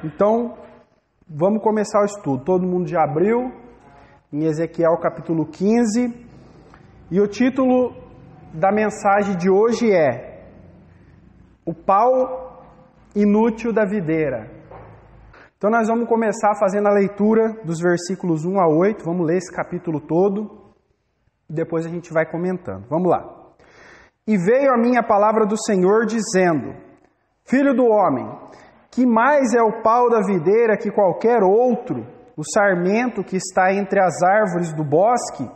Então, vamos começar o estudo. Todo mundo já abriu em Ezequiel capítulo 15. E o título da mensagem de hoje é O pau inútil da videira. Então nós vamos começar fazendo a leitura dos versículos 1 a 8. Vamos ler esse capítulo todo. E depois a gente vai comentando. Vamos lá. E veio a minha palavra do Senhor dizendo: Filho do homem, que mais é o pau da videira que qualquer outro, o sarmento que está entre as árvores do bosque?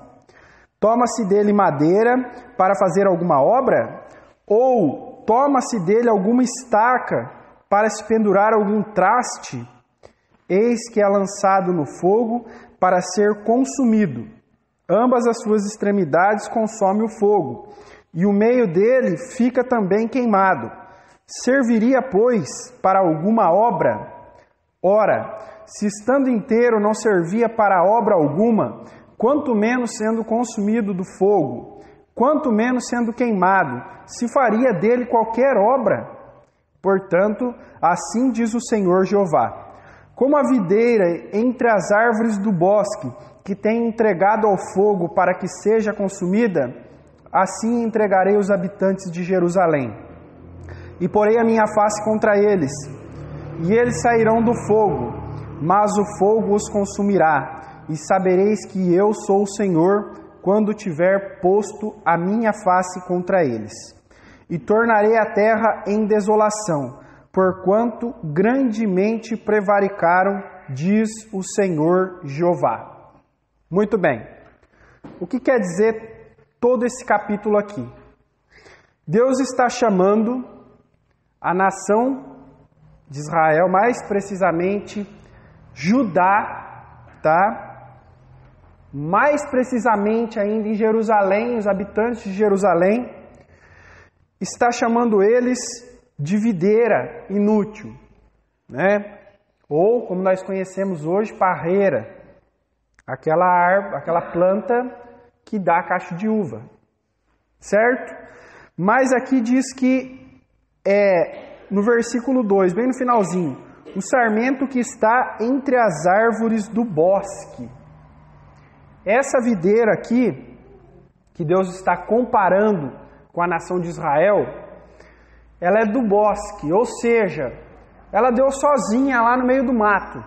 Toma-se dele madeira para fazer alguma obra? Ou toma-se dele alguma estaca para se pendurar algum traste? Eis que é lançado no fogo para ser consumido. Ambas as suas extremidades consome o fogo, e o meio dele fica também queimado. Serviria, pois, para alguma obra? Ora, se estando inteiro não servia para obra alguma, quanto menos sendo consumido do fogo, quanto menos sendo queimado, se faria dele qualquer obra? Portanto, assim diz o Senhor Jeová: como a videira entre as árvores do bosque, que tem entregado ao fogo para que seja consumida, assim entregarei os habitantes de Jerusalém. E porei a minha face contra eles, e eles sairão do fogo, mas o fogo os consumirá. E sabereis que eu sou o Senhor, quando tiver posto a minha face contra eles. E tornarei a terra em desolação, porquanto grandemente prevaricaram, diz o Senhor Jeová. Muito bem. O que quer dizer todo esse capítulo aqui? Deus está chamando a nação de Israel, mais precisamente Judá, tá? Mais precisamente ainda em Jerusalém, os habitantes de Jerusalém, está chamando eles de videira inútil, né? Ou, como nós conhecemos hoje, parreira, aquela planta que dá cacho de uva, certo? Mas aqui diz que, no versículo 2, bem no finalzinho, o sarmento que está entre as árvores do bosque. Essa videira aqui, que Deus está comparando com a nação de Israel, ela é do bosque, ou seja, ela deu sozinha lá no meio do mato.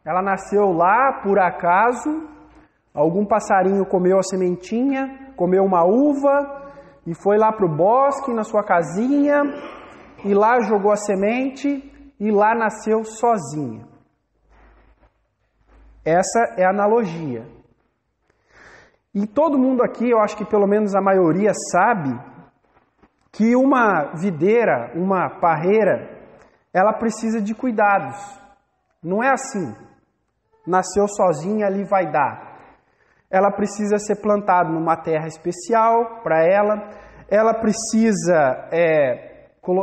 Ela nasceu lá, por acaso, algum passarinho comeu a sementinha, comeu uma uva, e foi lá para o bosque, na sua casinha, e lá jogou a semente, e lá nasceu sozinha. Essa é a analogia. E todo mundo aqui, eu acho que pelo menos a maioria sabe, que uma videira, uma parreira, ela precisa de cuidados. Não é assim. Nasceu sozinha, ali vai dar. Ela precisa ser plantada numa terra especial para ela. Ela precisa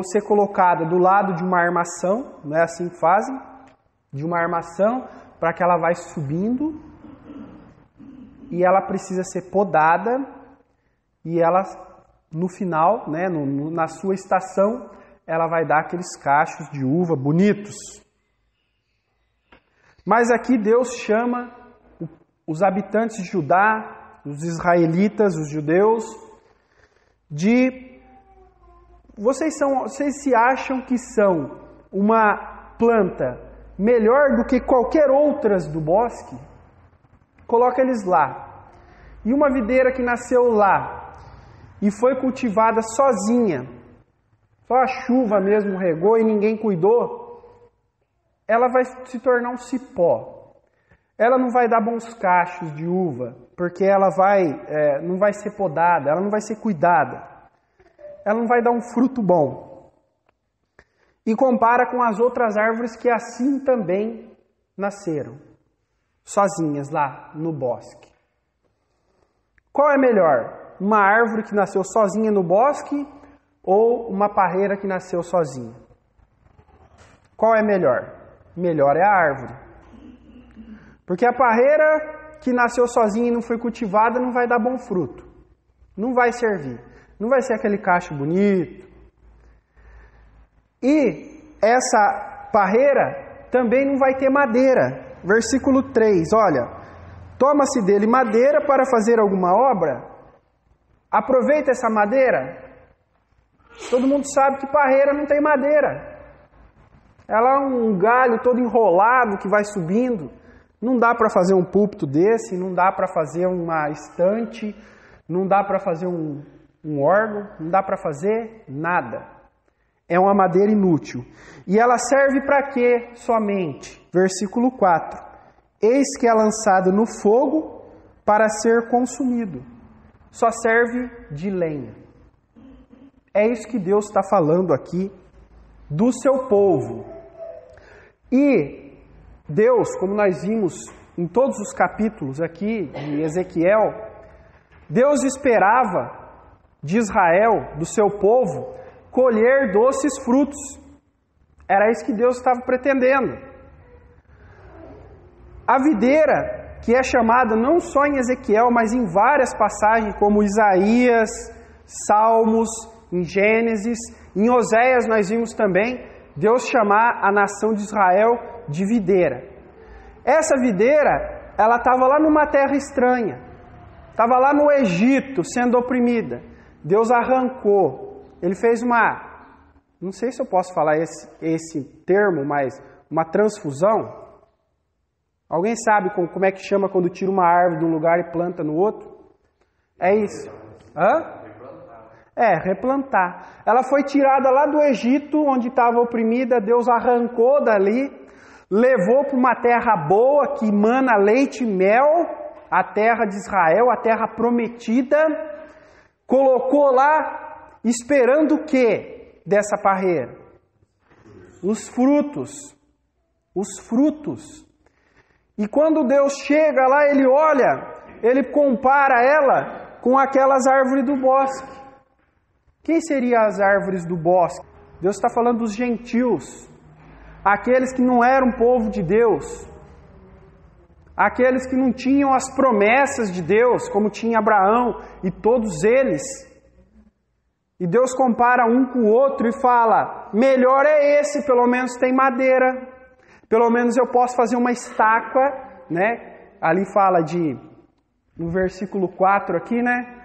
ser colocada do lado de uma armação, não é assim que fazem? De uma armação, para que ela vai subindo. E ela precisa ser podada. E ela, no final, né, na sua estação, ela vai dar aqueles cachos de uva bonitos. Mas aqui Deus chama os habitantes de Judá, os israelitas, os judeus, de... Vocês se acham que são uma planta melhor do que qualquer outras do bosque? Coloca eles lá. E uma videira que nasceu lá e foi cultivada sozinha, só a chuva mesmo regou e ninguém cuidou, ela vai se tornar um cipó. Ela não vai dar bons cachos de uva, porque ela não vai ser podada, ela não vai ser cuidada. Ela não vai dar um fruto bom. E compara com as outras árvores que assim também nasceram, sozinhas lá no bosque. Qual é melhor? Uma árvore que nasceu sozinha no bosque ou uma parreira que nasceu sozinha? Qual é melhor? Melhor é a árvore. Porque a parreira que nasceu sozinha e não foi cultivada não vai dar bom fruto. Não vai servir. Não vai ser aquele cacho bonito. E essa parreira também não vai ter madeira. Versículo 3, olha: toma-se dele madeira para fazer alguma obra. Aproveita essa madeira. Todo mundo sabe que parreira não tem madeira. Ela é um galho todo enrolado que vai subindo. Não dá para fazer um púlpito desse, não dá para fazer uma estante, não dá para fazer um órgão, não dá para fazer nada. É uma madeira inútil. E ela serve para quê somente? Versículo 4. Eis que é lançado no fogo para ser consumido. Só serve de lenha. É isso que Deus está falando aqui do seu povo. E Deus, como nós vimos em todos os capítulos aqui de Ezequiel, Deus esperava de Israel, do seu povo, colher doces frutos. Era isso que Deus estava pretendendo. A videira, que é chamada não só em Ezequiel, mas em várias passagens, como Isaías, Salmos, em Gênesis, em Oséias nós vimos também Deus chamar a nação de Israel de videira. Essa videira, ela estava lá numa terra estranha, estava lá no Egito, sendo oprimida. Deus arrancou, ele fez não sei se eu posso falar esse termo, mas uma transfusão. Alguém sabe como é que chama quando tira uma árvore de um lugar e planta no outro? É isso. Hã? Replantar. Ela foi tirada lá do Egito, onde estava oprimida, Deus arrancou dali, levou para uma terra boa, que mana leite e mel, a terra de Israel, a terra prometida, colocou lá, esperando o quê dessa parreira? Os frutos. Os frutos. E quando Deus chega lá, ele olha, ele compara ela com aquelas árvores do bosque. Quem seriam as árvores do bosque? Deus está falando dos gentios, aqueles que não eram povo de Deus, aqueles que não tinham as promessas de Deus, como tinha Abraão e todos eles. E Deus compara um com o outro e fala: melhor é esse, pelo menos tem madeira, pelo menos eu posso fazer uma estaca, né? Ali fala no versículo 4 aqui, né?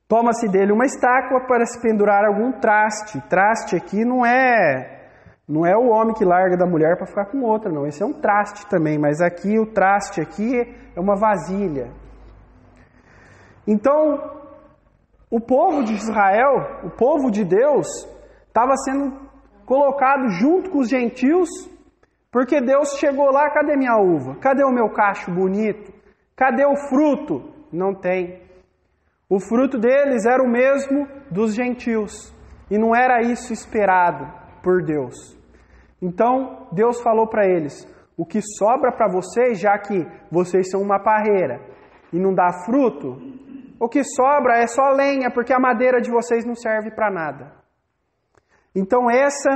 Toma-se dele uma estaca para se pendurar algum traste. Traste aqui não é o homem que larga da mulher para ficar com outra, não. Esse é um traste também, mas aqui o traste aqui é uma vasilha. Então, o povo de Israel, o povo de Deus, estava sendo colocado junto com os gentios, porque Deus chegou lá: cadê minha uva? Cadê o meu cacho bonito? Cadê o fruto? Não tem. O fruto deles era o mesmo dos gentios, e não era isso esperado por Deus. Então, Deus falou para eles: o que sobra para vocês, já que vocês são uma parreira e não dá fruto, o que sobra é só lenha, porque a madeira de vocês não serve para nada. Então essa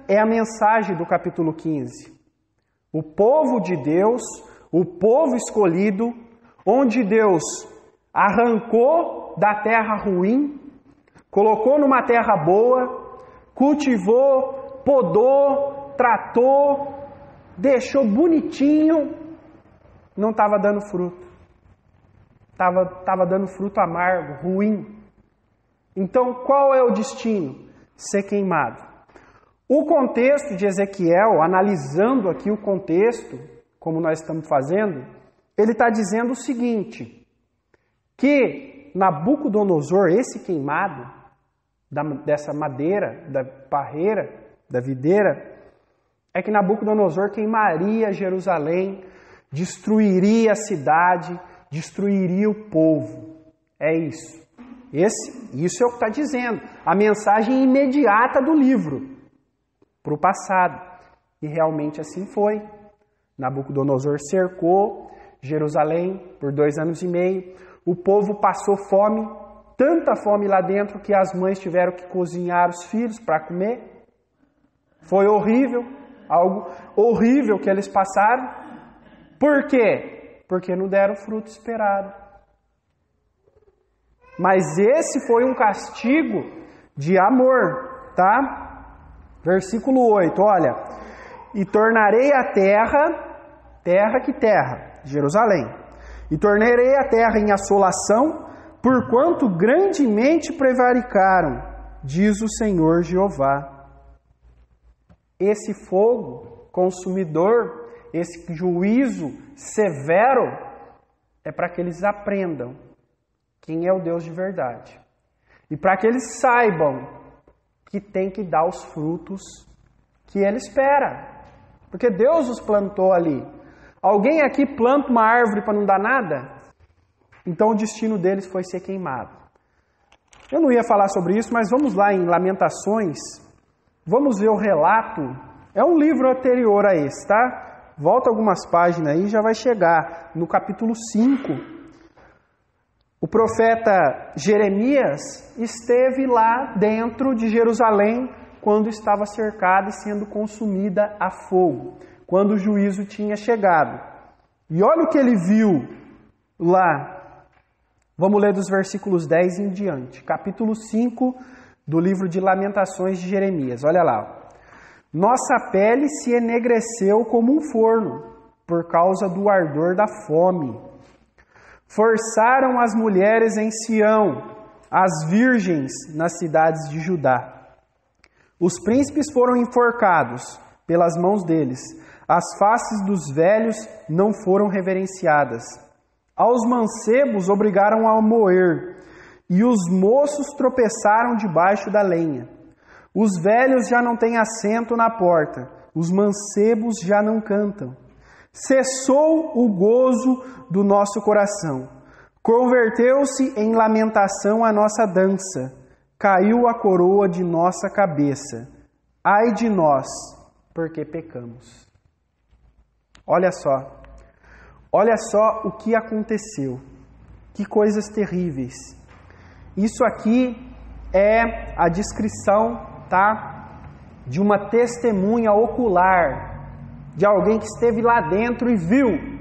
é a mensagem do capítulo 15. O povo de Deus, o povo escolhido, onde Deus arrancou da terra ruim, colocou numa terra boa, cultivou, podou, tratou, deixou bonitinho, não estava dando fruto. Estava dando fruto amargo, ruim. Então, qual é o destino? Ser queimado. O contexto de Ezequiel, analisando aqui o contexto, como nós estamos fazendo, ele está dizendo o seguinte, que Nabucodonosor, esse queimado, dessa madeira, da parreira, da videira, é que Nabucodonosor queimaria Jerusalém, destruiria a cidade, destruiria o povo. É isso. Isso é o que está dizendo. A mensagem imediata do livro para o passado. E realmente assim foi. Nabucodonosor cercou Jerusalém por 2 anos e meio. O povo passou fome, tanta fome lá dentro que as mães tiveram que cozinhar os filhos para comer. Foi horrível, algo horrível que eles passaram. Por quê? Porque não deram o fruto esperado. Mas esse foi um castigo de amor, tá? Versículo 8, olha. E tornarei a terra, Jerusalém. E tornarei a terra em assolação, porquanto grandemente prevaricaram, diz o Senhor Jeová. Esse fogo consumidor, esse juízo severo, é para que eles aprendam quem é o Deus de verdade. E para que eles saibam que tem que dar os frutos que Ele espera. Porque Deus os plantou ali. Alguém aqui planta uma árvore para não dar nada? Então o destino deles foi ser queimado. Eu não ia falar sobre isso, mas vamos lá em Lamentações. Vamos ver o relato. É um livro anterior a esse, tá? Volta algumas páginas aí e já vai chegar no capítulo 5. O profeta Jeremias esteve lá dentro de Jerusalém quando estava cercada e sendo consumida a fogo, quando o juízo tinha chegado. E olha o que ele viu lá. Vamos ler dos versículos 10 em diante. Capítulo 5 do livro de Lamentações de Jeremias. Olha lá. Nossa pele se enegreceu como um forno, por causa do ardor da fome. Forçaram as mulheres em Sião, as virgens nas cidades de Judá. Os príncipes foram enforcados pelas mãos deles. As faces dos velhos não foram reverenciadas. Aos mancebos obrigaram a moer, e os moços tropeçaram debaixo da lenha. Os velhos já não têm assento na porta, os mancebos já não cantam. Cessou o gozo do nosso coração. Converteu-se em lamentação a nossa dança. Caiu a coroa de nossa cabeça. Ai de nós, porque pecamos. Olha só o que aconteceu. Que coisas terríveis. Isso aqui é a descrição, tá, de uma testemunha ocular, de alguém que esteve lá dentro e viu.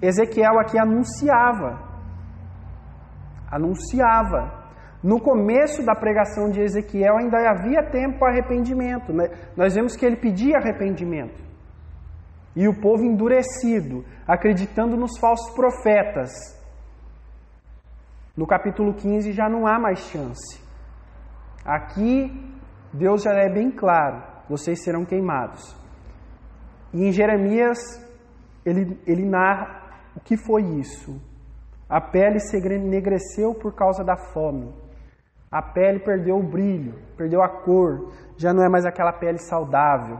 Ezequiel aqui anunciava. No começo da pregação de Ezequiel ainda havia tempo para arrependimento. Nós vemos que ele pedia arrependimento. E o povo endurecido, acreditando nos falsos profetas. No capítulo 15 já não há mais chance. Aqui Deus já é bem claro, vocês serão queimados. E em Jeremias ele narra o que foi isso. A pele se enegreceu por causa da fome. A pele perdeu o brilho, perdeu a cor. Já não é mais aquela pele saudável.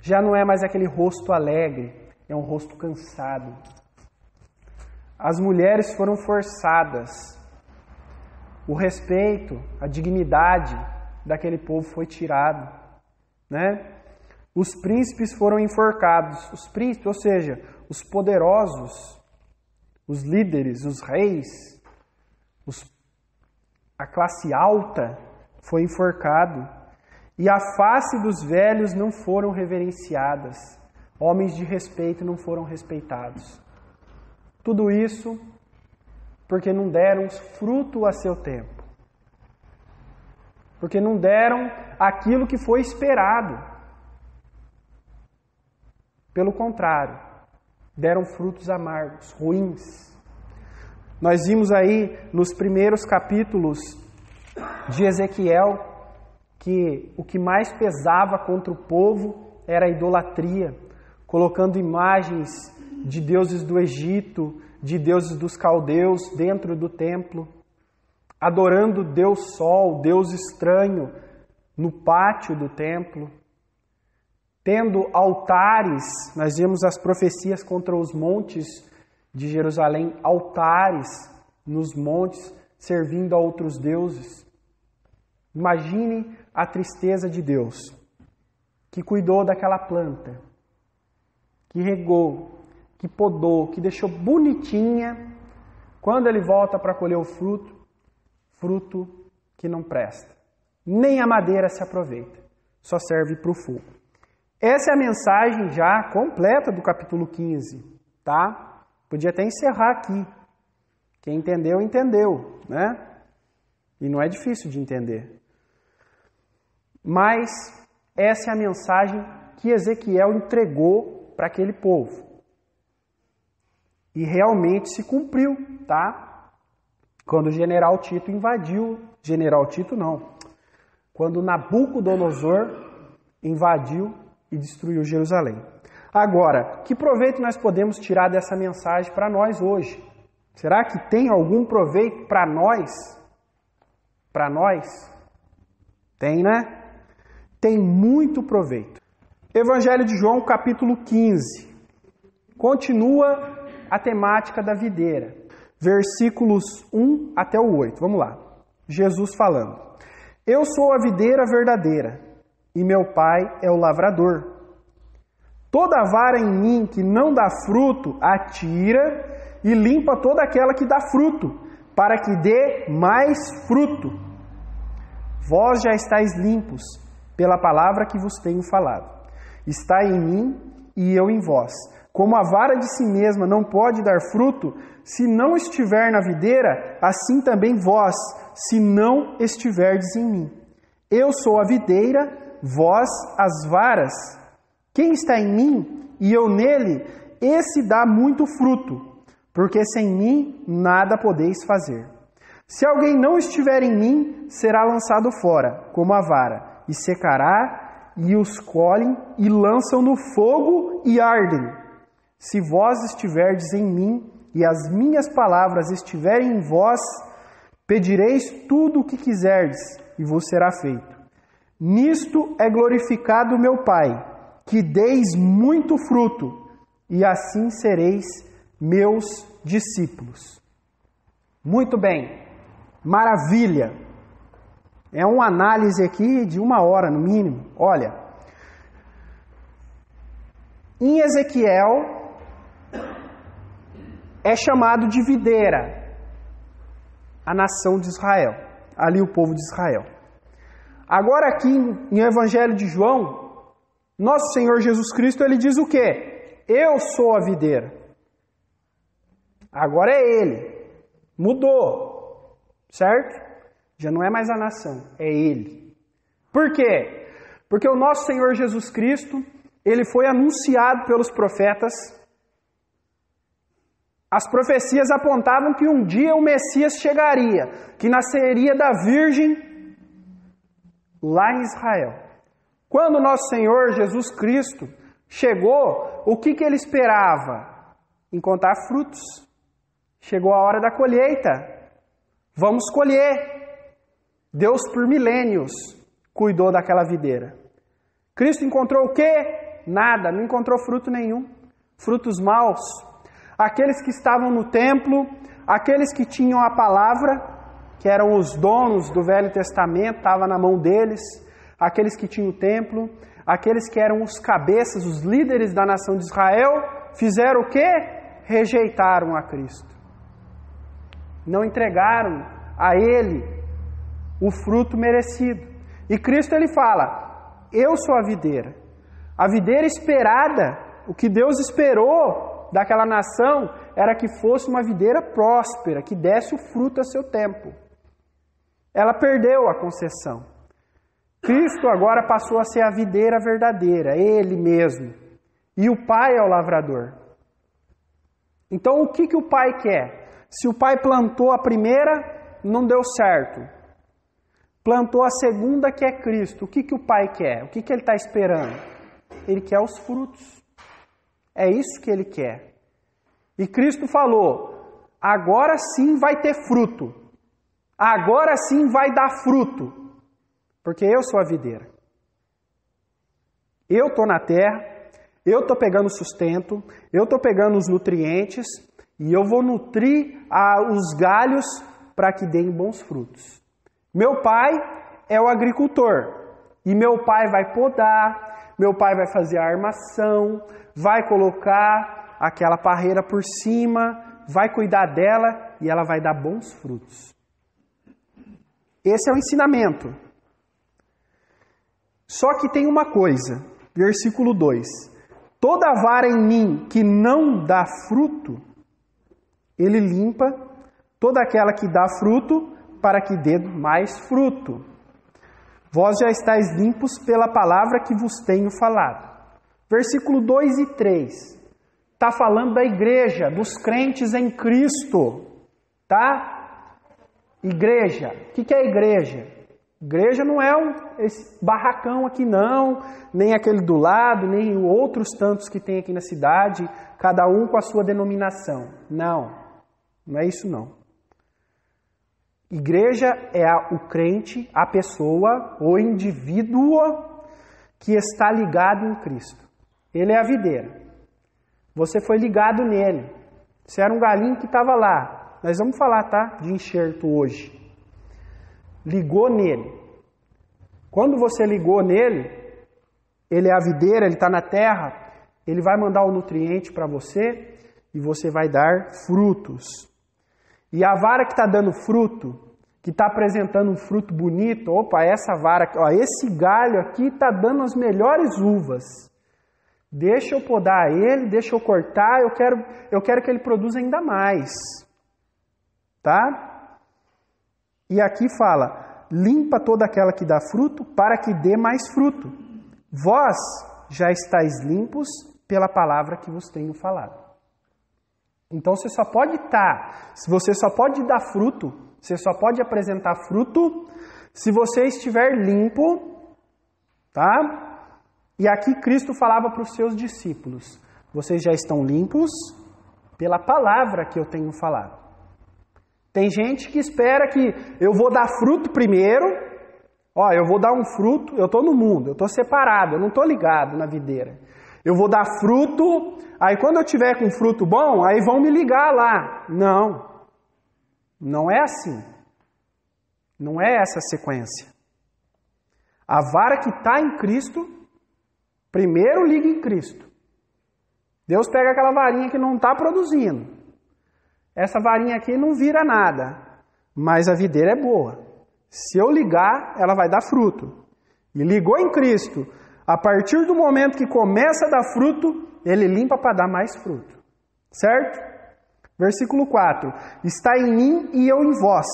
Já não é mais aquele rosto alegre. É um rosto cansado. As mulheres foram forçadas. O respeito, a dignidade daquele povo foi tirado, né? Os príncipes foram enforcados. Os príncipes, ou seja, os poderosos, os líderes, os reis, a classe alta foi enforcado. E a face dos velhos não foram reverenciadas. Homens de respeito não foram respeitados. Tudo isso porque não deram fruto a seu tempo. Porque não deram aquilo que foi esperado. Pelo contrário, deram frutos amargos, ruins. Nós vimos aí nos primeiros capítulos de Ezequiel que o que mais pesava contra o povo era a idolatria, colocando imagens de deuses do Egito, de deuses dos caldeus dentro do templo, adorando Deus Sol, Deus estranho, no pátio do templo, tendo altares. Nós vemos as profecias contra os montes de Jerusalém, altares nos montes, servindo a outros deuses. Imagine a tristeza de Deus, que cuidou daquela planta, que regou, que podou, que deixou bonitinha. Quando ele volta para colher o fruto, fruto que não presta. Nem a madeira se aproveita, só serve para o fogo. Essa é a mensagem já completa do capítulo 15, tá? Podia até encerrar aqui. Quem entendeu, entendeu, né? E não é difícil de entender. Mas Essa é a mensagem que Ezequiel entregou para aquele povo. E realmente se cumpriu, tá? Quando o general Tito invadiu, quando Nabucodonosor invadiu e destruiu Jerusalém. Agora, que proveito nós podemos tirar dessa mensagem para nós hoje? Será que tem algum proveito para nós? Para nós? Tem, né? Tem muito proveito. Evangelho de João, capítulo 15. Continua a temática da videira. Versículos 1 até o 8. Vamos lá. Jesus falando. Eu sou a videira verdadeira, e meu Pai é o lavrador. Toda vara em mim que não dá fruto, atira e limpa toda aquela que dá fruto, para que dê mais fruto. Vós já estáis limpos, pela palavra que vos tenho falado. Está em mim e eu em vós. Como a vara de si mesma não pode dar fruto, se não estiver na videira, assim também vós, se não estiverdes em mim. Eu sou a videira, vós as varas. Quem está em mim e eu nele, esse dá muito fruto, porque sem mim nada podeis fazer. Se alguém não estiver em mim, será lançado fora, como a vara, e secará, e os colhem, e lançam no fogo, e ardem. Se vós estiverdes em mim, e as minhas palavras estiverem em vós, pedireis tudo o que quiserdes, e vos será feito. Nisto é glorificado o meu Pai, que deis muito fruto, e assim sereis meus discípulos. Muito bem, maravilha. É uma análise aqui de 1 hora no mínimo. Olha, em Ezequiel é chamado de videira a nação de Israel, ali o povo de Israel. Agora aqui em Evangelho de João, nosso Senhor Jesus Cristo, ele diz o quê? Eu sou a videira. Agora é ele. Mudou. Certo? Já não é mais a nação, é ele. Por quê? Porque o nosso Senhor Jesus Cristo, ele foi anunciado pelos profetas. As profecias apontavam que um dia o Messias chegaria, que nasceria da Virgem lá em Israel. Quando o nosso Senhor Jesus Cristo chegou, o que ele esperava? Encontrar frutos. Chegou a hora da colheita. Vamos colher. Deus por milênios cuidou daquela videira. Cristo encontrou o quê? Nada, não encontrou fruto nenhum. Frutos maus. Aqueles que estavam no templo, aqueles que tinham a palavra, que eram os donos do Velho Testamento, estava na mão deles. Aqueles que tinham o templo, aqueles que eram os cabeças, os líderes da nação de Israel, fizeram o quê? Rejeitaram a Cristo. Não entregaram a Ele o fruto merecido. E Cristo, ele fala, eu sou a videira. A videira esperada, o que Deus esperou daquela nação, era que fosse uma videira próspera, que desse o fruto a seu tempo. Ela perdeu a concessão. Cristo agora passou a ser a videira verdadeira, Ele mesmo. E o Pai é o lavrador. Então o que o Pai quer? Se o Pai plantou a primeira, não deu certo. Plantou a segunda, que é Cristo. O que o Pai quer? O que Ele está esperando? Ele quer os frutos. É isso que Ele quer. E Cristo falou, agora sim vai ter fruto. Agora sim vai dar fruto. Porque eu sou a videira. Eu estou na terra, eu estou pegando o sustento, eu estou pegando os nutrientes e eu vou nutrir os galhos para que deem bons frutos. Meu pai é o agricultor e meu pai vai podar, meu pai vai fazer a armação, vai colocar aquela parreira por cima, vai cuidar dela e ela vai dar bons frutos. Esse é o ensinamento. Só que tem uma coisa, versículo 2. Toda vara em mim que não dá fruto, ele limpa, toda aquela que dá fruto, para que dê mais fruto. Vós já estáis limpos pela palavra que vos tenho falado. Versículo 2 e 3. Está falando da igreja, dos crentes em Cristo. Tá? Igreja. O que é igreja? Igreja não é esse barracão aqui não, nem aquele do lado, nem outros tantos que tem aqui na cidade, cada um com a sua denominação. Não, não é isso não. Igreja é o crente, a pessoa, o indivíduo que está ligado em Cristo. Ele é a videira. Você foi ligado nele. Você era um galinho que estava lá. Nós vamos falar, tá? De enxerto hoje. Ligou nele. Quando você ligou nele, ele é a videira, ele está na terra, ele vai mandar o nutriente para você e você vai dar frutos. E a vara que está dando fruto, que está apresentando um fruto bonito, opa, essa vara, ó, esse galho aqui está dando as melhores uvas. Deixa eu podar ele, deixa eu cortar, eu quero que ele produza ainda mais. Tá? E aqui fala, limpa toda aquela que dá fruto, para que dê mais fruto. Vós já estáis limpos pela palavra que vos tenho falado. Então você só pode você só pode dar fruto, você só pode apresentar fruto se você estiver limpo, tá? E aqui Cristo falava para os seus discípulos, vocês já estão limpos pela palavra que eu tenho falado. Tem gente que espera que eu vou dar fruto primeiro, ó, eu vou dar um fruto, eu estou no mundo, eu estou separado, eu não estou ligado na videira. Eu vou dar fruto, aí quando eu tiver com fruto bom, aí vão me ligar lá. Não, não é assim. Não é essa a sequência. A vara que está em Cristo, primeiro liga em Cristo. Deus pega aquela varinha que não está produzindo. Essa varinha aqui não vira nada, mas a videira é boa. Se eu ligar, ela vai dar fruto. E ligou em Cristo. A partir do momento que começa a dar fruto, ele limpa para dar mais fruto. Certo? Versículo 4. Está em mim e eu em vós.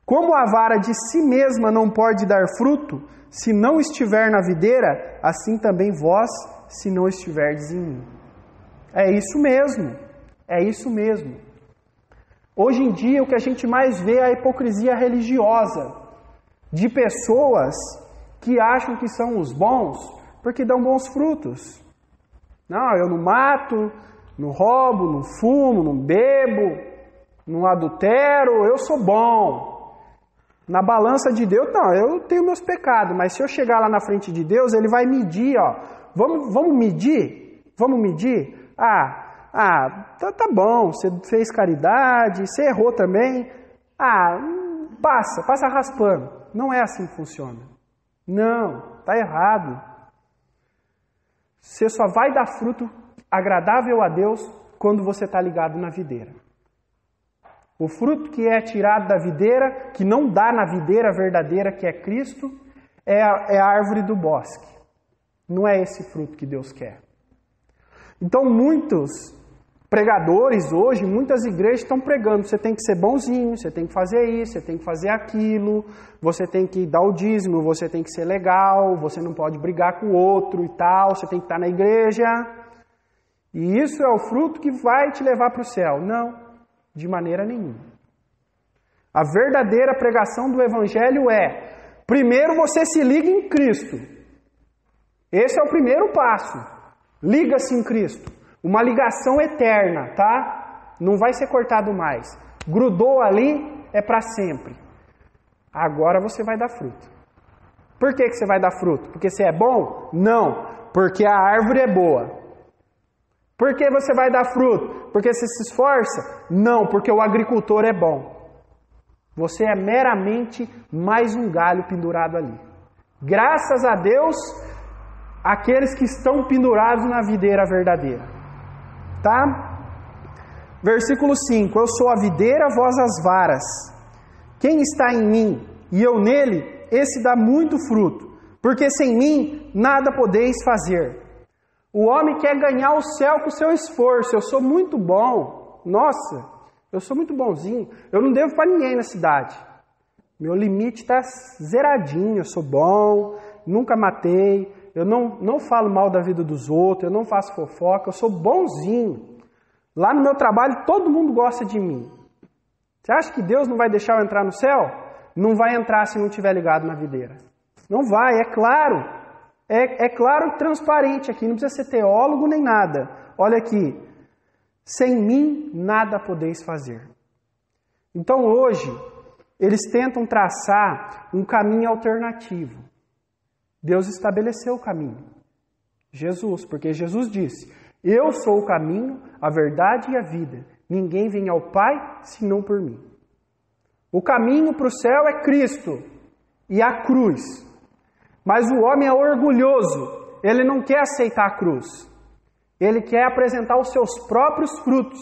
Como a vara de si mesma não pode dar fruto, se não estiver na videira, assim também vós, se não estiverdes em mim. É isso mesmo. É isso mesmo. Hoje em dia, o que a gente mais vê é a hipocrisia religiosa de pessoas que acham que são os bons porque dão bons frutos. Não, eu não mato, não roubo, não fumo, não bebo, não adultero, eu sou bom. Na balança de Deus, não, eu tenho meus pecados, mas se eu chegar lá na frente de Deus, Ele vai medir, ó. Vamos medir? Vamos medir? Tá bom, você fez caridade, você errou também. Passa raspando. Não é assim que funciona. Não, está errado. Você só vai dar fruto agradável a Deus quando você está ligado na videira. O fruto que é tirado da videira, que não dá na videira verdadeira, que é Cristo, é a árvore do bosque. Não é esse fruto que Deus quer. Então muitos pregadores hoje, muitas igrejas estão pregando, você tem que ser bonzinho, você tem que fazer isso, você tem que fazer aquilo, você tem que dar o dízimo, você tem que ser legal, você não pode brigar com o outro e tal, você tem que estar na igreja. E isso é o fruto que vai te levar para o céu. Não, de maneira nenhuma. A verdadeira pregação do Evangelho é, primeiro você se liga em Cristo. Esse é o primeiro passo. Liga-se em Cristo. Uma ligação eterna, tá? Não vai ser cortado mais. Grudou ali, é para sempre. Agora você vai dar fruto. Por que você vai dar fruto? Porque você é bom? Não, porque a árvore é boa. Por que você vai dar fruto? Porque você se esforça? Não, porque o agricultor é bom. Você é meramente mais um galho pendurado ali. Graças a Deus, aqueles que estão pendurados na videira verdadeira. Tá? Versículo 5. Eu sou a videira, vós as varas. Quem está em mim e eu nele, esse dá muito fruto. Porque sem mim nada podeis fazer. O homem quer ganhar o céu com o seu esforço. Eu sou muito bom. Nossa, eu sou muito bonzinho. Eu não devo para ninguém na cidade. Meu limite está zeradinho, eu sou bom, nunca matei, eu não falo mal da vida dos outros, eu não faço fofoca, eu sou bonzinho. Lá no meu trabalho todo mundo gosta de mim. Você acha que Deus não vai deixar eu entrar no céu? Não vai entrar se não estiver ligado na videira. Não vai, é claro. É claro e transparente aqui, não precisa ser teólogo nem nada. Olha aqui, sem mim nada podeis fazer. Então hoje, eles tentam traçar um caminho alternativo. Deus estabeleceu o caminho. Jesus, porque Jesus disse, eu sou o caminho, a verdade e a vida. Ninguém vem ao Pai senão por mim. O caminho para o céu é Cristo e a cruz. Mas o homem é orgulhoso, ele não quer aceitar a cruz. Ele quer apresentar os seus próprios frutos.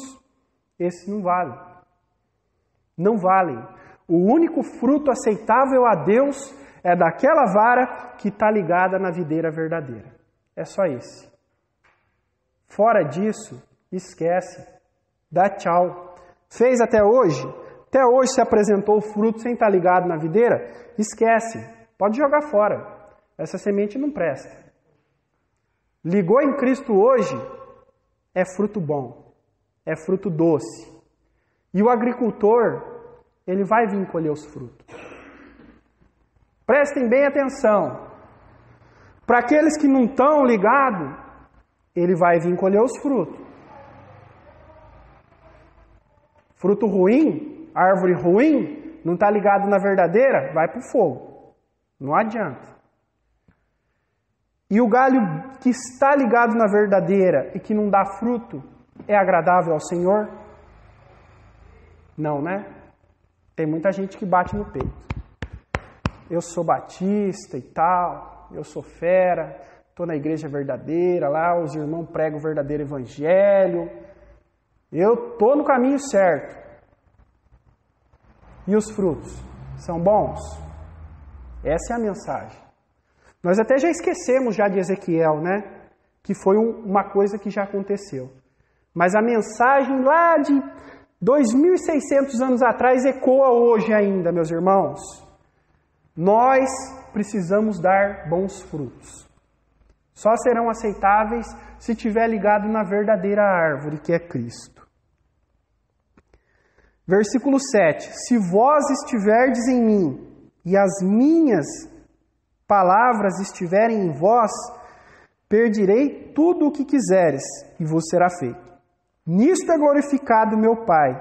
Esses não valem. Não valem. O único fruto aceitável a Deus é daquela vara que está ligada na videira verdadeira. É só esse. Fora disso, esquece. Dá tchau. Fez até hoje? Até hoje se apresentou o fruto sem estar ligado na videira? Esquece. Pode jogar fora. Essa semente não presta. Ligou em Cristo hoje, é fruto bom, é fruto doce. E o agricultor, ele vai vir colher os frutos. Prestem bem atenção. Para aqueles que não estão ligados, ele vai vir colher os frutos. Fruto ruim, árvore ruim, não está ligado na verdadeira, vai para o fogo. Não adianta. E o galho que está ligado na verdadeira e que não dá fruto, é agradável ao Senhor? Não, né? Tem muita gente que bate no peito. Eu sou batista e tal, eu sou fera, estou na igreja verdadeira, lá os irmãos pregam o verdadeiro evangelho. Eu estou no caminho certo. E os frutos? São bons? Essa é a mensagem. Nós até já esquecemos já de Ezequiel, né? Que foi uma coisa que já aconteceu. Mas a mensagem lá de 2.600 anos atrás ecoa hoje ainda, meus irmãos. Nós precisamos dar bons frutos. Só serão aceitáveis se estiver ligado na verdadeira árvore, que é Cristo. Versículo 7. Se vós estiverdes em mim e as minhas palavras estiverem em vós, pedirei tudo o que quiseres e vos será feito. Nisto é glorificado meu Pai,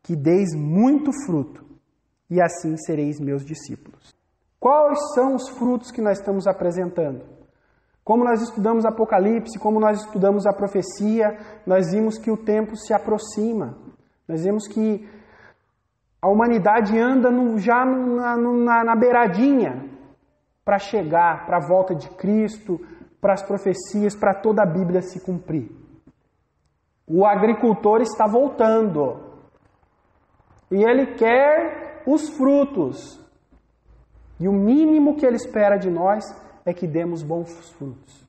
que deis muito fruto, e assim sereis meus discípulos. Quais são os frutos que nós estamos apresentando? Como nós estudamos Apocalipse, como nós estudamos a profecia, nós vimos que o tempo se aproxima. Nós vimos que a humanidade anda já na beiradinha para chegar, para a volta de Cristo, para as profecias, para toda a Bíblia se cumprir. O agricultor está voltando. E ele quer os frutos. E o mínimo que ele espera de nós é que demos bons frutos.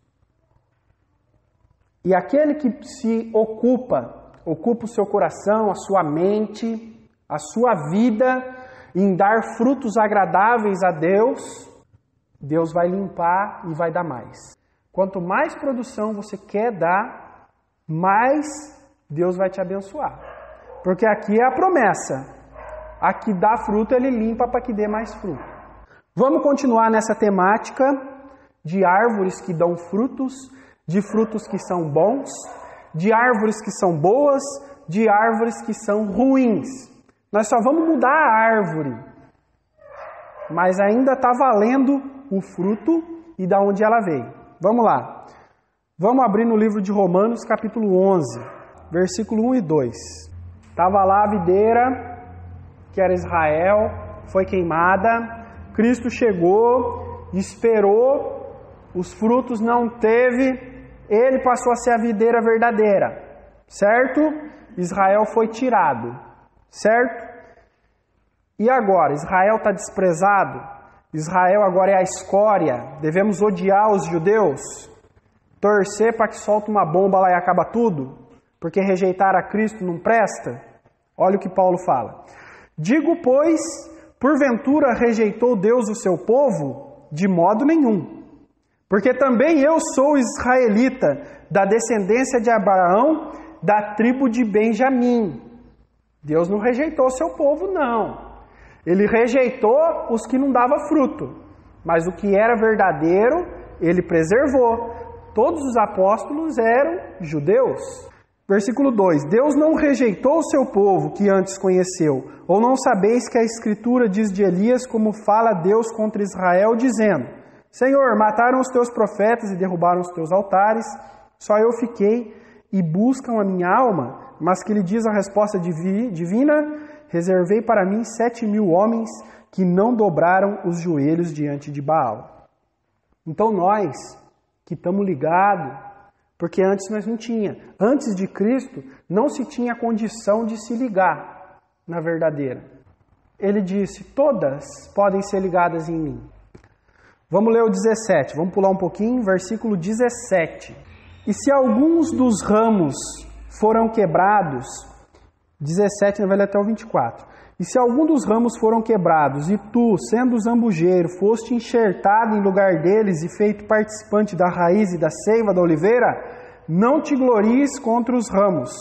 E aquele que se ocupa o seu coração, a sua mente, a sua vida em dar frutos agradáveis a Deus, Deus vai limpar e vai dar mais. Quanto mais produção você quer dar, mais Deus vai te abençoar. Porque aqui é a promessa. Aqui dá fruto, Ele limpa para que dê mais fruto. Vamos continuar nessa temática de árvores que dão frutos, de frutos que são bons, de árvores que são boas, de árvores que são ruins. Nós só vamos mudar a árvore, mas ainda está valendo o fruto e da onde ela veio. Vamos lá. Vamos abrir no livro de Romanos, capítulo 11, versículo 1 e 2. Estava lá a videira, que era Israel, foi queimada, Cristo chegou, esperou, os frutos não teve, ele passou a ser a videira verdadeira, certo? Israel foi tirado, certo? E agora? Israel está desprezado? Israel agora é a escória? Devemos odiar os judeus? Torcer para que solte uma bomba lá e acaba tudo? Porque rejeitar a Cristo não presta? Olha o que Paulo fala. Digo, pois, Porventura rejeitou Deus o seu povo? De modo nenhum. Porque também eu sou israelita, da descendência de Abraão, da tribo de Benjamim. Deus não rejeitou o seu povo, não. Ele rejeitou os que não davam fruto. Mas o que era verdadeiro, ele preservou. Todos os apóstolos eram judeus. Versículo 2. Deus não rejeitou o seu povo que antes conheceu. Ou não sabeis que a Escritura diz de Elias como fala Deus contra Israel, dizendo: Senhor, mataram os teus profetas e derrubaram os teus altares. Só eu fiquei e buscam a minha alma. Mas que lhe diz a resposta divina: reservei para mim 7.000 homens que não dobraram os joelhos diante de Baal. Então nós que estamos ligados, porque antes nós não tinha. Antes de Cristo, não se tinha condição de se ligar na verdadeira. Ele disse, todas podem ser ligadas em mim. Vamos ler o 17, vamos pular um pouquinho, versículo 17. E se alguns dos ramos foram quebrados, 17 vai ler até o 24. E se algum dos ramos foram quebrados, e tu, sendo zambujeiro, foste enxertado em lugar deles e feito participante da raiz e da seiva da oliveira, não te glories contra os ramos.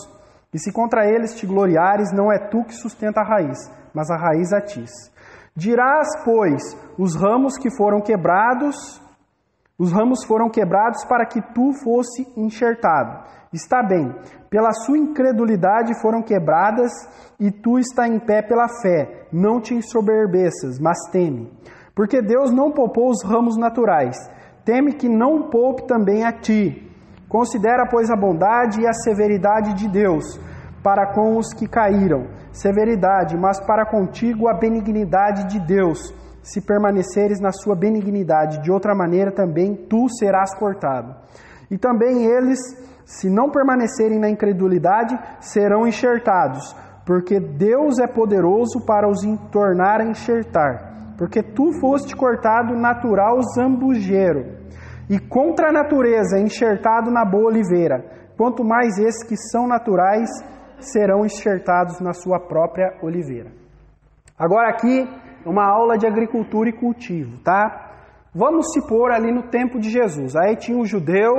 E se contra eles te gloriares, não é tu que sustenta a raiz, mas a raiz a ti. Dirás, pois, os ramos foram quebrados para que tu fosse enxertado. Está bem, pela sua incredulidade foram quebradas, e tu está em pé pela fé. Não te ensoberbeças, mas teme. Porque Deus não poupou os ramos naturais. Teme que não poupe também a ti. Considera, pois, a bondade e a severidade de Deus para com os que caíram. Severidade, mas para contigo a benignidade de Deus. Se permaneceres na sua benignidade, de outra maneira também tu serás cortado. E também eles, se não permanecerem na incredulidade, serão enxertados, porque Deus é poderoso para os tornar a enxertar. Porque tu foste cortado natural zambujeiro, e contra a natureza enxertado na boa oliveira. Quanto mais esses que são naturais serão enxertados na sua própria oliveira. Agora aqui, uma aula de agricultura e cultivo, tá? Vamos se pôr ali no tempo de Jesus. Aí tinha um judeu,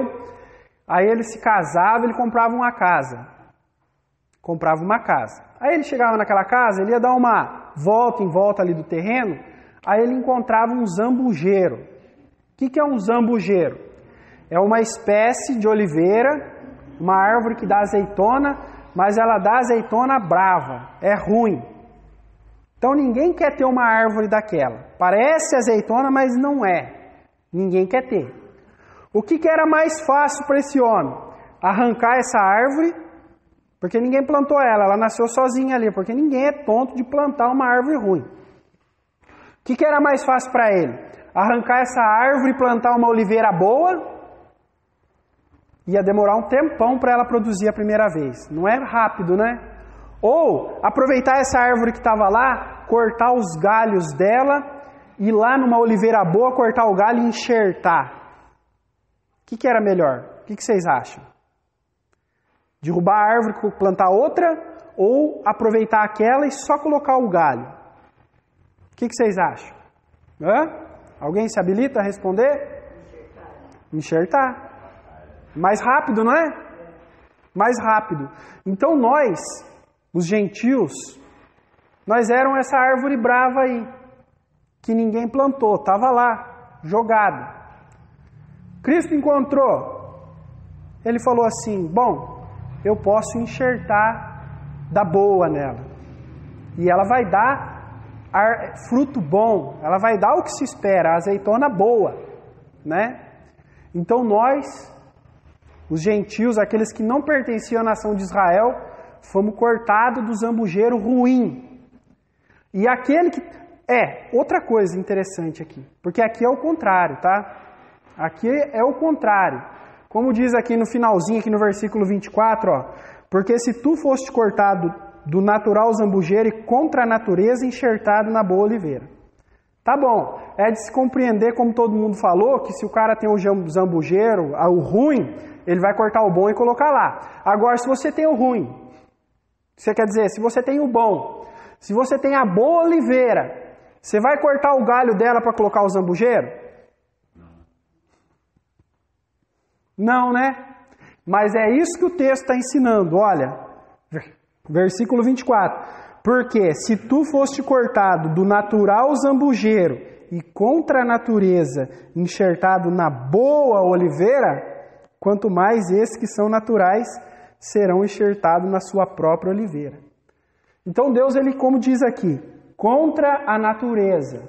aí ele se casava, ele comprava uma casa. Aí ele chegava naquela casa, ele ia dar uma volta em volta ali do terreno, aí ele encontrava um zambujeiro. O que é um zambujeiro? É uma espécie de oliveira, uma árvore que dá azeitona, mas ela dá azeitona brava, é ruim. Então ninguém quer ter uma árvore daquela. Parece azeitona, mas não é. Ninguém quer ter. O que era mais fácil para esse homem? Arrancar essa árvore, porque ninguém plantou ela nasceu sozinha ali, porque ninguém é tonto de plantar uma árvore ruim. O que era mais fácil para ele? Arrancar essa árvore e plantar uma oliveira boa? Ia demorar um tempão para ela produzir a primeira vez. Não é rápido, né? Ou aproveitar essa árvore que estava lá, cortar os galhos dela, ir lá numa oliveira boa, cortar o galho e enxertar. O que era melhor? O que vocês acham? Derrubar a árvore e plantar outra? Ou aproveitar aquela e só colocar o galho? O que vocês acham? Alguém se habilita a responder? Enxertar. Mais rápido, não é? Mais rápido. Então nós, os gentios, nós éramos essa árvore brava aí, que ninguém plantou, estava lá, jogada. Cristo encontrou, ele falou assim, bom, eu posso enxertar da boa nela. E ela vai dar fruto bom, ela vai dar o que se espera, a azeitona boa, né? Então nós, os gentios, aqueles que não pertenciam à nação de Israel, fomos cortados do zambujeiro ruim. E aquele que... outra coisa interessante aqui, porque aqui é o contrário, tá? Aqui é o contrário. Como diz aqui no finalzinho, aqui no versículo 24, ó, porque se tu foste cortado do natural zambujeiro e contra a natureza enxertado na boa oliveira. Tá bom, é de se compreender, como todo mundo falou, que se o cara tem o zambujeiro, o ruim, ele vai cortar o bom e colocar lá. Agora, se você tem o ruim, você quer dizer, se você tem o bom, se você tem a boa oliveira, Você vai cortar o galho dela para colocar o zambujeiro? Não, né? Mas é isso que o texto está ensinando. Olha, versículo 24. Porque se tu foste cortado do natural zambujeiro e contra a natureza enxertado na boa oliveira, quanto mais esses que são naturais serão enxertados na sua própria oliveira. Então Deus, ele, como diz aqui, contra a natureza.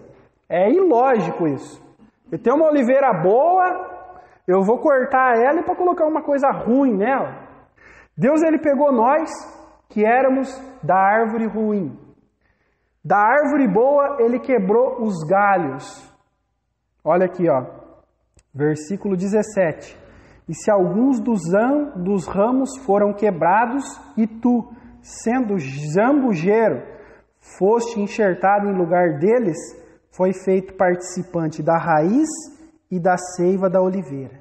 É ilógico isso. Eu tenho uma oliveira boa, eu vou cortar ela para colocar uma coisa ruim nela. Deus, ele pegou nós, que éramos da árvore ruim. Da árvore boa, ele quebrou os galhos. Olha aqui, ó, versículo 17. E se alguns dos ramos foram quebrados, e tu, sendo zambujeiro, foste enxertado em lugar deles, foi feito participante da raiz e da seiva da oliveira.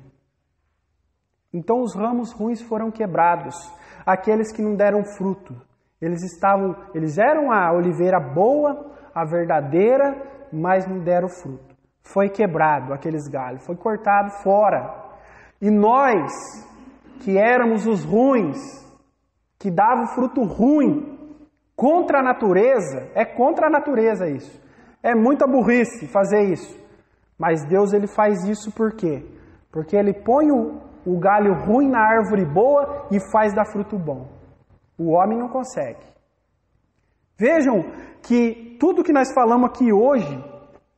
Então os ramos ruins foram quebrados, aqueles que não deram fruto. Eles eram a oliveira boa, a verdadeira, mas não deram fruto. Foi quebrado aqueles galhos, foi cortado fora. E nós, que éramos os ruins, que davam fruto ruim, contra a natureza, é contra a natureza isso. É muita burrice fazer isso. Mas Deus, ele faz isso por quê? Porque ele põe o galho ruim na árvore boa e faz dar fruto bom. O homem não consegue. Vejam que tudo que nós falamos aqui hoje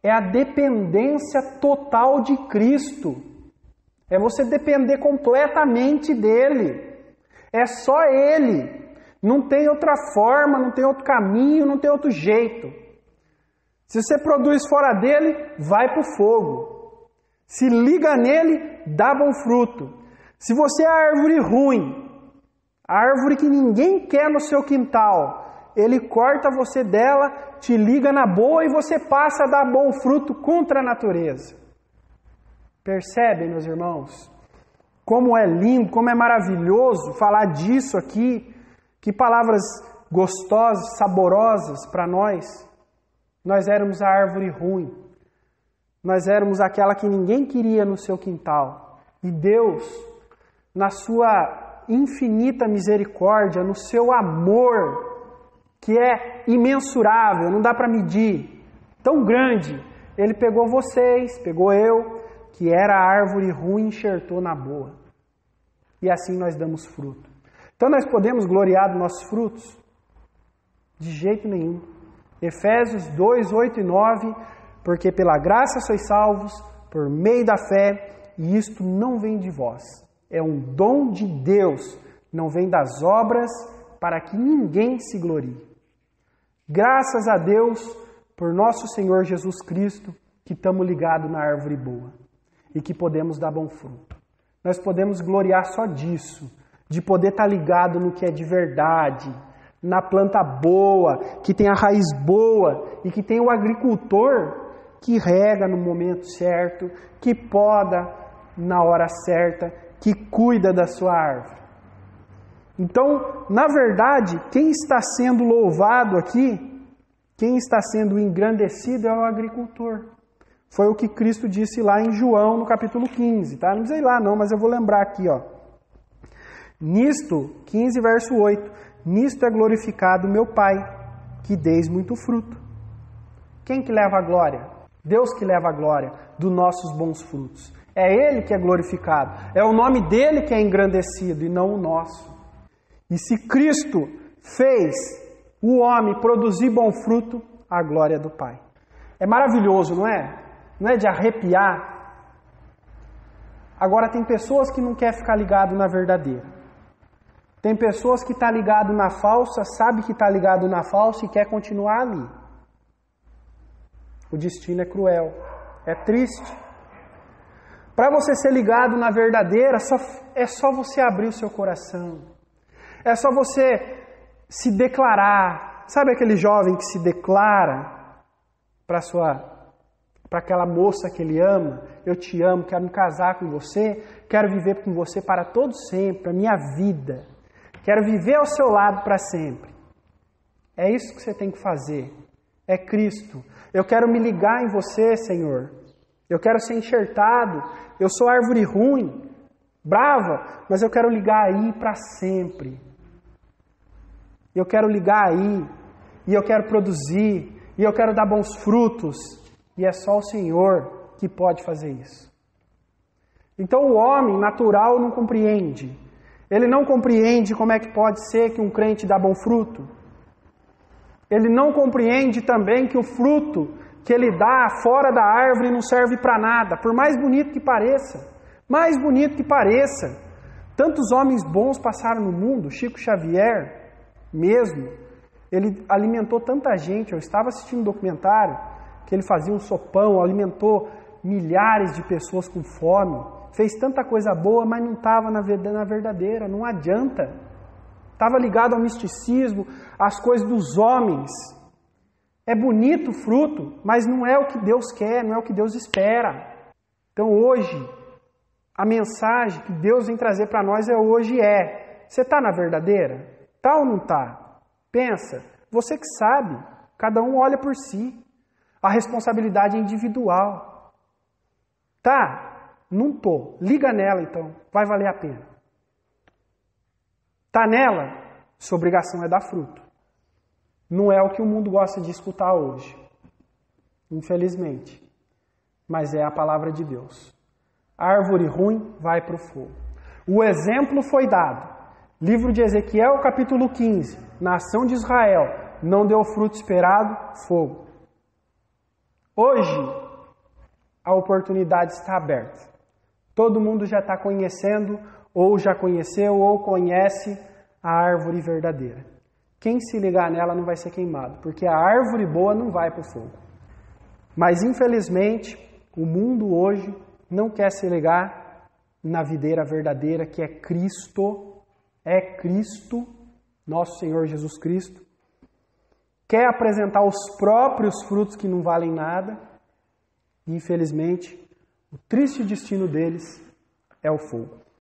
é a dependência total de Cristo. É você depender completamente dele. É só ele. Não tem outra forma, não tem outro caminho, não tem outro jeito. Se você produz fora dele, vai para o fogo. Se liga nele, dá bom fruto. Se você é a árvore ruim, a árvore que ninguém quer no seu quintal, ele corta você dela, te liga na boa e você passa a dar bom fruto contra a natureza. Percebem, meus irmãos? Como é lindo, como é maravilhoso falar disso aqui. Que palavras gostosas, saborosas para nós. Nós éramos a árvore ruim. Nós éramos aquela que ninguém queria no seu quintal. E Deus, na sua infinita misericórdia, no seu amor, que é imensurável, não dá para medir, tão grande, ele pegou vocês, pegou eu, que era a árvore ruim, e enxertou na boa. E assim nós damos fruto. Então nós podemos gloriar dos nossos frutos? De jeito nenhum. Efésios 2, 8 e 9, porque pela graça sois salvos, por meio da fé, e isto não vem de vós. É um dom de Deus, não vem das obras, para que ninguém se glorie. Graças a Deus, por nosso Senhor Jesus Cristo, que estamos ligados na árvore boa, e que podemos dar bom fruto. Nós podemos gloriar só disso, de poder estar ligado no que é de verdade, na planta boa, que tem a raiz boa e que tem o agricultor que rega no momento certo, que poda na hora certa, que cuida da sua árvore. Então, na verdade, quem está sendo louvado aqui, quem está sendo engrandecido é o agricultor. Foi o que Cristo disse lá em João, no capítulo 15, tá? Não precisa ir lá não, mas eu vou lembrar aqui, ó. Nisto, 15, verso 8, nisto é glorificado meu Pai, que deis muito fruto. Quem que leva a glória? Deus que leva a glória dos nossos bons frutos. É Ele que é glorificado. É o nome dEle que é engrandecido e não o nosso. E se Cristo fez o homem produzir bom fruto, a glória do Pai. É maravilhoso, não é? Não é de arrepiar. Agora tem pessoas que não querem ficar ligado na verdadeira. Tem pessoas que estão ligado na falsa, sabe que está ligado na falsa e quer continuar ali. O destino é cruel, é triste. Para você ser ligado na verdadeira, é só você abrir o seu coração. É só você se declarar. Sabe aquele jovem que se declara para aquela moça que ele ama? Eu te amo, quero me casar com você, quero viver com você para todo sempre, a minha vida. Quero viver ao seu lado para sempre. É isso que você tem que fazer. é Cristo. Eu quero me ligar em você, Senhor. Eu quero ser enxertado. Eu sou árvore ruim, brava, mas eu quero ligar aí para sempre. Eu quero ligar aí, e eu quero produzir, e eu quero dar bons frutos. E é só o Senhor que pode fazer isso. Então o homem natural não compreende. Ele não compreende como é que pode ser que um crente dá bom fruto. Ele não compreende também que o fruto que ele dá fora da árvore não serve para nada, por mais bonito que pareça. Mais bonito que pareça. Tantos homens bons passaram no mundo, Chico Xavier mesmo, ele alimentou tanta gente. Eu estava assistindo um documentário que ele fazia um sopão, alimentou milhares de pessoas com fome, fez tanta coisa boa, mas não estava na verdadeira, não adianta. Estava ligado ao misticismo, às coisas dos homens. É bonito o fruto, mas não é o que Deus quer, não é o que Deus espera. Então hoje, a mensagem que Deus vem trazer para nós você está na verdadeira? Está ou não está? Pensa, você que sabe, cada um olha por si. A responsabilidade é individual. Tá? Não tô. Liga nela então, vai valer a pena. Tá nela? Sua obrigação é dar fruto. Não é o que o mundo gosta de escutar hoje. Infelizmente. Mas é a palavra de Deus. A árvore ruim vai para o fogo. O exemplo foi dado. Livro de Ezequiel, capítulo 15. Nação de Israel não deu o fruto esperado, fogo. Hoje, a oportunidade está aberta. Todo mundo já está conhecendo, ou já conheceu, ou conhece a árvore verdadeira. Quem se ligar nela não vai ser queimado, porque a árvore boa não vai para o fogo. Mas, infelizmente, o mundo hoje não quer se ligar na videira verdadeira, que é Cristo, nosso Senhor Jesus Cristo. Quer apresentar os próprios frutos que não valem nada. E, infelizmente, o triste destino deles é o fogo.